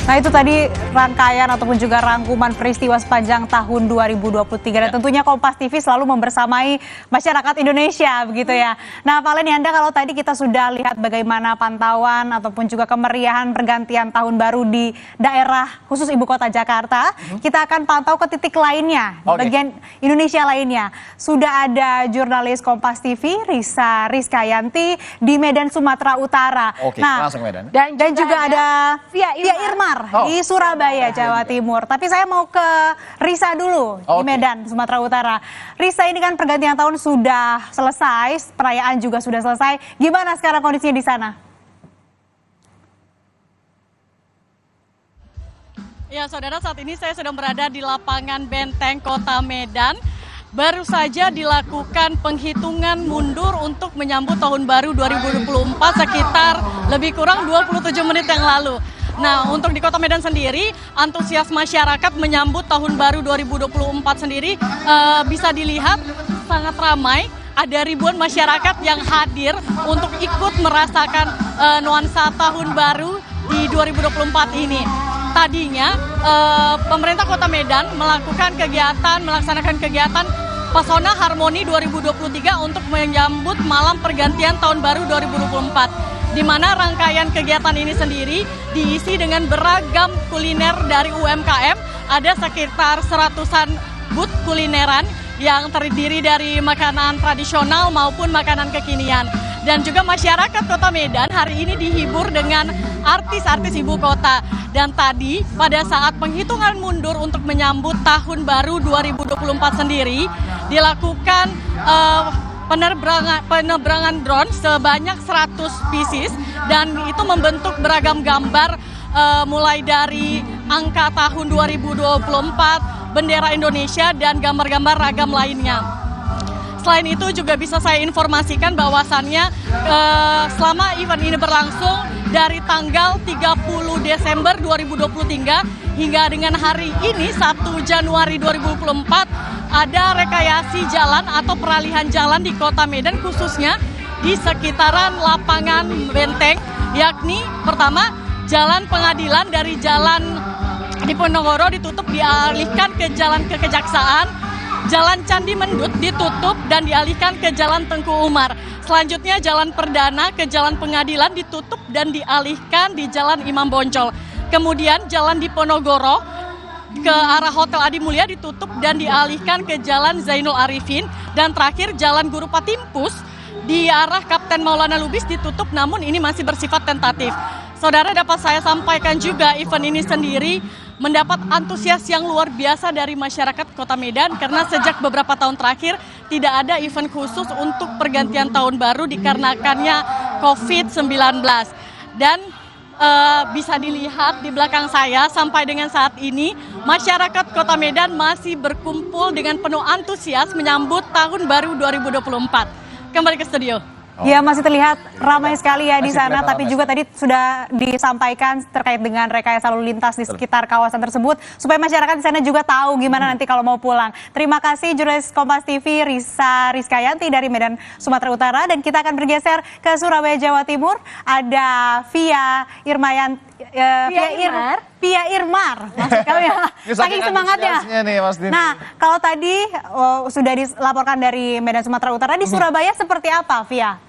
Nah itu tadi rangkaian ataupun juga rangkuman peristiwa sepanjang tahun 2023 dan tentunya Kompas TV selalu membersamai masyarakat Indonesia begitu ya. Nah Pak Leni, Anda kalau tadi kita sudah lihat bagaimana pantauan ataupun juga kemeriahan pergantian tahun baru di daerah khusus Ibu Kota Jakarta, kita akan pantau ke titik lainnya, bagian Indonesia lainnya. Sudah ada jurnalis Kompas TV Risa Rizkyanti di Medan, Sumatera Utara. Nah, langsung Medan. Dan juga ada Fia Irmar di Surabaya, Jawa Timur. Tapi saya mau ke Risa dulu di Medan, Sumatera Utara. Risa, ini kan pergantian tahun sudah selesai, perayaan juga sudah selesai. Gimana sekarang kondisinya di sana? Ya, saudara, saat ini saya sedang berada di lapangan Benteng Kota Medan. Baru saja dilakukan penghitungan mundur untuk menyambut tahun baru 2024 sekitar lebih kurang 27 menit yang lalu. Nah, untuk di Kota Medan sendiri, antusias masyarakat menyambut tahun baru 2024 sendiri bisa dilihat sangat ramai. Ada ribuan masyarakat yang hadir untuk ikut merasakan nuansa tahun baru di 2024 ini. Tadinya pemerintah Kota Medan melaksanakan kegiatan Pesona Harmoni 2023 untuk menyambut malam pergantian tahun baru 2024. Di mana rangkaian kegiatan ini sendiri diisi dengan beragam kuliner dari UMKM. Ada sekitar 100-an booth kulineran yang terdiri dari makanan tradisional maupun makanan kekinian. Dan juga masyarakat Kota Medan hari ini dihibur dengan artis-artis ibu kota. Dan tadi pada saat penghitungan mundur untuk menyambut tahun baru 2024 sendiri dilakukan penerbangan drone sebanyak 100 pieces dan itu membentuk beragam gambar mulai dari angka tahun 2024, bendera Indonesia dan gambar-gambar ragam lainnya. Selain itu juga bisa saya informasikan bahwasannya selama event ini berlangsung dari tanggal 30 Desember 2023 hingga dengan hari ini 1 Januari 2024 ada rekayasa jalan atau peralihan jalan di Kota Medan khususnya di sekitaran lapangan Benteng, yakni pertama Jalan Pengadilan dari Jalan Diponegoro ditutup dialihkan ke Jalan Kekejaksaan, Jalan Candi Mendut ditutup dan dialihkan ke Jalan Tengku Umar. Selanjutnya Jalan Perdana ke Jalan Pengadilan ditutup dan dialihkan di Jalan Imam Bonjol. Kemudian Jalan Diponegoro ke arah Hotel Adi Mulia ditutup dan dialihkan ke Jalan Zainul Arifin. Dan terakhir Jalan Guru Patimpus di arah Kapten Maulana Lubis ditutup, namun ini masih bersifat tentatif. Saudara, dapat saya sampaikan juga event ini sendiri mendapat antusias yang luar biasa dari masyarakat Kota Medan karena sejak beberapa tahun terakhir tidak ada event khusus untuk pergantian tahun baru dikarenakannya COVID-19. Dan bisa dilihat di belakang saya sampai dengan saat ini masyarakat Kota Medan masih berkumpul dengan penuh antusias menyambut tahun baru 2024. Kembali ke studio. Ya, masih terlihat ramai sekali ya di sana, tapi juga tadi sudah disampaikan terkait dengan rekayasa lalu lintas di sekitar kawasan tersebut, supaya masyarakat di sana juga tahu gimana nanti kalau mau pulang. Terima kasih jurnalis Kompas TV Risa Rizkyanti dari Medan, Sumatera Utara, dan kita akan bergeser ke Surabaya, Jawa Timur. Ada Fia Irmar, maksud kami ya, saking semangatnya. Nah, kalau tadi sudah dilaporkan dari Medan, Sumatera Utara, di Surabaya seperti apa, Fia?